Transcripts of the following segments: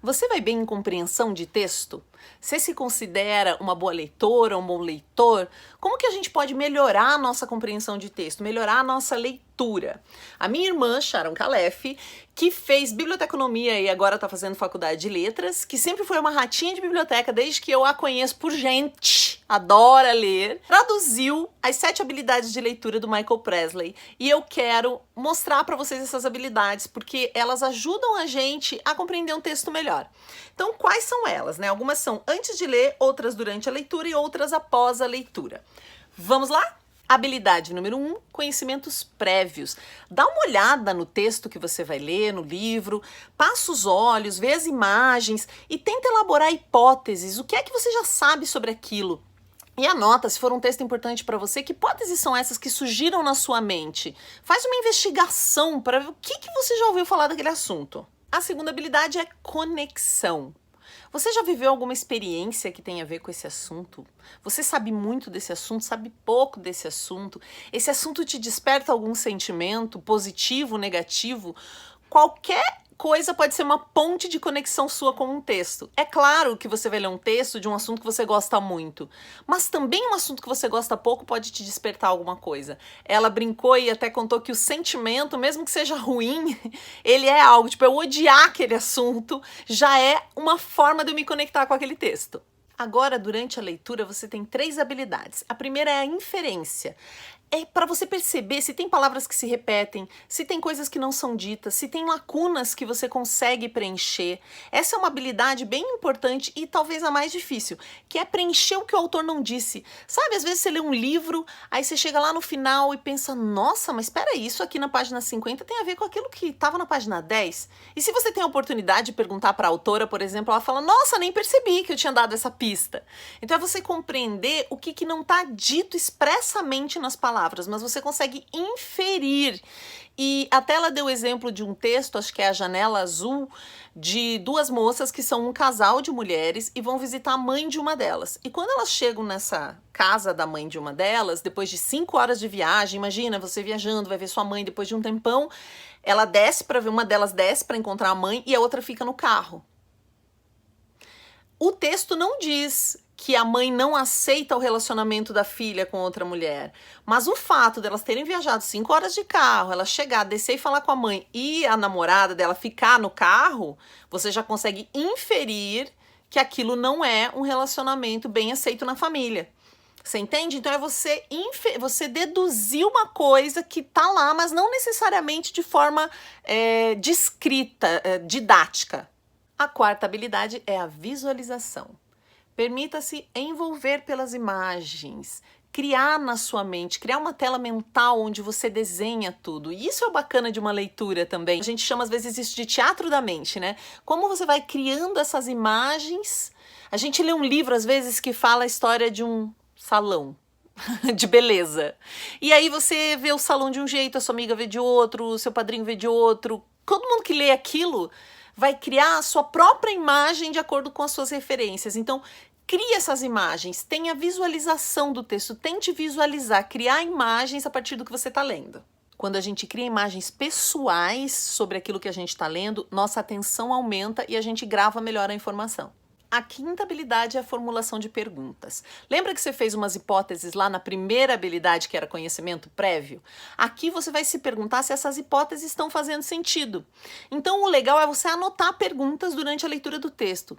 Você vai bem em compreensão de texto? Você se considera uma boa leitora, um bom leitor? Como que a gente pode melhorar a nossa compreensão de texto, melhorar a nossa leitura? A minha irmã, Sharon Calef, que fez biblioteconomia e agora está fazendo faculdade de letras, que sempre foi uma ratinha de biblioteca desde que eu a conheço por gente, adora ler, traduziu as 7 habilidades de leitura do Michael Presley. E eu quero mostrar para vocês essas habilidades, porque elas ajudam a gente a compreender um texto melhor. Então, quais são elas, né? Algumas são antes de ler, outras durante a leitura e outras após a leitura. Vamos lá? Habilidade número 1, conhecimentos prévios. Dá uma olhada no texto que você vai ler, no livro, passa os olhos, vê as imagens e tenta elaborar hipóteses. O que é que você já sabe sobre aquilo? E anota, se for um texto importante para você, que hipóteses são essas que surgiram na sua mente. Faz uma investigação para ver o que você já ouviu falar daquele assunto. A segunda habilidade é conexão. Você já viveu alguma experiência que tem a ver com esse assunto? Você sabe muito desse assunto, sabe pouco desse assunto? Esse assunto te desperta algum sentimento positivo, negativo? Qualquer coisa pode ser uma ponte de conexão sua com um texto. É claro que você vai ler um texto de um assunto que você gosta muito, mas também um assunto que você gosta pouco pode te despertar alguma coisa. Ela brincou e até contou que o sentimento, mesmo que seja ruim, ele é algo, tipo, eu odiar aquele assunto já é uma forma de eu me conectar com aquele texto. Agora, durante a leitura, você tem 3 habilidades. A primeira é a inferência. É para você perceber se tem palavras que se repetem, se tem coisas que não são ditas, se tem lacunas que você consegue preencher. Essa é uma habilidade bem importante e talvez a mais difícil, que é preencher o que o autor não disse. Sabe, às vezes você lê um livro, aí você chega lá no final e pensa, nossa, mas espera aí, isso aqui na página 50 tem a ver com aquilo que estava na página 10. E se você tem a oportunidade de perguntar para a autora, por exemplo, ela fala, nossa, nem percebi que eu tinha dado essa pista. Então é você compreender o que não está dito expressamente nas palavras, mas você consegue inferir. E até ela deu o exemplo de um texto, acho que é A Janela Azul, de 2 moças que são um casal de mulheres e vão visitar a mãe de uma delas. E quando elas chegam nessa casa da mãe de uma delas, depois de 5 horas de viagem, imagina você viajando, vai ver sua mãe depois de um tempão, ela desce para ver, uma delas desce para encontrar a mãe e a outra fica no carro. O texto não diz que a mãe não aceita o relacionamento da filha com outra mulher, mas o fato delas terem viajado 5 horas de carro, ela chegar, descer e falar com a mãe e a namorada dela ficar no carro, você já consegue inferir que aquilo não é um relacionamento bem aceito na família. Você entende? Então é você deduzir uma coisa que tá lá, mas não necessariamente de forma descrita, didática. A quarta habilidade é a visualização. Permita-se envolver pelas imagens, criar na sua mente, criar uma tela mental onde você desenha tudo. E isso é o bacana de uma leitura também. A gente chama às vezes isso de teatro da mente, né? Como você vai criando essas imagens. A gente lê um livro às vezes que fala a história de um salão de beleza. E aí você vê o salão de um jeito, a sua amiga vê de outro, o seu padrinho vê de outro. Todo mundo que lê aquilo vai criar a sua própria imagem de acordo com as suas referências. Então, crie essas imagens, tenha visualização do texto, tente visualizar, criar imagens a partir do que você está lendo. Quando a gente cria imagens pessoais sobre aquilo que a gente está lendo, nossa atenção aumenta e a gente grava melhor a informação. A quinta habilidade é a formulação de perguntas. Lembra que você fez umas hipóteses lá na primeira habilidade, que era conhecimento prévio? Aqui você vai se perguntar se essas hipóteses estão fazendo sentido. Então o legal é você anotar perguntas durante a leitura do texto.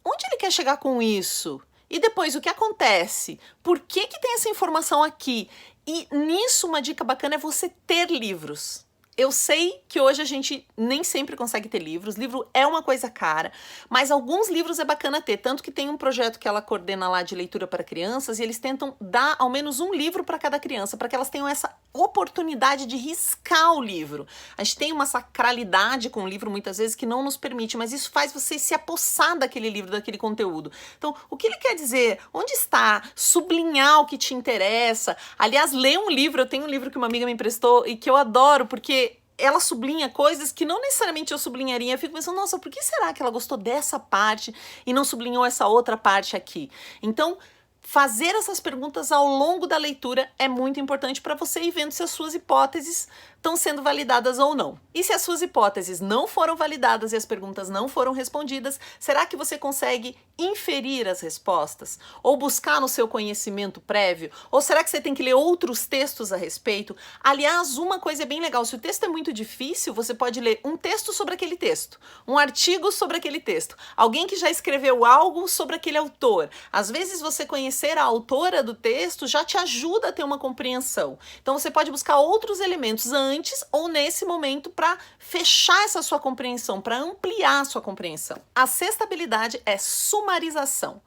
Onde ele quer chegar com isso? E depois, o que acontece? Por que tem essa informação aqui? E nisso uma dica bacana é você ter livros. Eu sei que hoje a gente nem sempre consegue ter livros, livro é uma coisa cara, mas alguns livros é bacana ter, tanto que tem um projeto que ela coordena lá de leitura para crianças e eles tentam dar ao menos um livro para cada criança, para que elas tenham essa oportunidade de riscar o livro. A gente tem uma sacralidade com o livro muitas vezes que não nos permite, mas isso faz você se apossar daquele livro, daquele conteúdo. Então, o que ele quer dizer? Onde está? Sublinhar o que te interessa. Aliás, ler um livro, eu tenho um livro que uma amiga me emprestou e que eu adoro, porque ela sublinha coisas que não necessariamente eu sublinharia. Eu fico pensando, nossa, por que será que ela gostou dessa parte e não sublinhou essa outra parte aqui? Então, fazer essas perguntas ao longo da leitura é muito importante para você ir vendo se as suas hipóteses estão sendo validadas ou não. E se as suas hipóteses não foram validadas e as perguntas não foram respondidas, será que você consegue inferir as respostas? Ou buscar no seu conhecimento prévio? Ou será que você tem que ler outros textos a respeito? Aliás, uma coisa é bem legal, se o texto é muito difícil, você pode ler um texto sobre aquele texto, um artigo sobre aquele texto, alguém que já escreveu algo sobre aquele autor. Às vezes você conhecer a autora do texto já te ajuda a ter uma compreensão. Então você pode buscar outros elementos antes ou nesse momento para fechar essa sua compreensão, para ampliar a sua compreensão. A sexta habilidade é sumarização.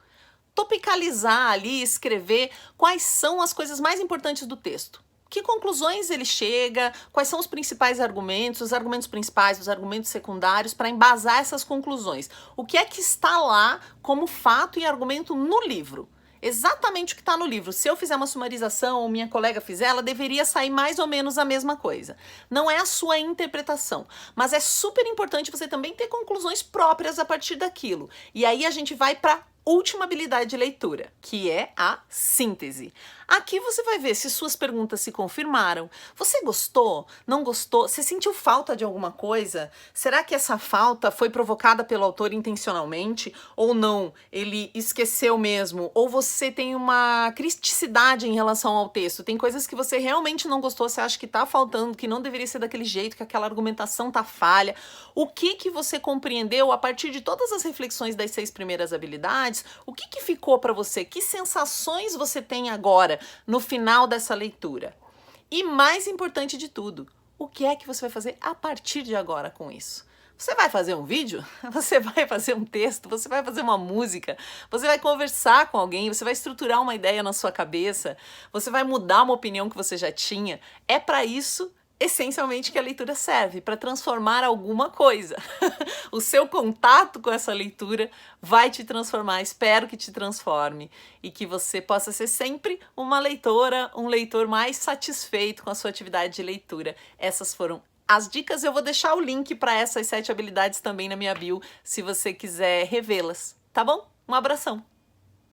Topicalizar ali, escrever quais são as coisas mais importantes do texto. Que conclusões ele chega, quais são os principais argumentos, os argumentos principais, os argumentos secundários, para embasar essas conclusões. O que é que está lá como fato e argumento no livro? Exatamente o que está no livro. Se eu fizer uma sumarização ou minha colega fizer, ela deveria sair mais ou menos a mesma coisa. Não é a sua interpretação, mas é super importante você também ter conclusões próprias a partir daquilo. E aí a gente vai para última habilidade de leitura, que é a síntese. Aqui você vai ver se suas perguntas se confirmaram. Você gostou? Não gostou? Você sentiu falta de alguma coisa? Será que essa falta foi provocada pelo autor intencionalmente? Ou não? Ele esqueceu mesmo? Ou você tem uma criticidade em relação ao texto? Tem coisas que você realmente não gostou, você acha que tá faltando, que não deveria ser daquele jeito, que aquela argumentação tá falha. O que você compreendeu a partir de todas as reflexões das 6 primeiras habilidades? O que ficou para você? Que sensações você tem agora, no final dessa leitura? E mais importante de tudo, o que é que você vai fazer a partir de agora com isso? Você vai fazer um vídeo? Você vai fazer um texto? Você vai fazer uma música? Você vai conversar com alguém? Você vai estruturar uma ideia na sua cabeça? Você vai mudar uma opinião que você já tinha? É para isso essencialmente que a leitura serve, para transformar alguma coisa. O seu contato com essa leitura vai te transformar, espero que te transforme e que você possa ser sempre uma leitora, um leitor mais satisfeito com a sua atividade de leitura. Essas foram as dicas. Eu vou deixar o link para essas 7 habilidades também na minha bio, se você quiser revê-las, tá bom? Um abração!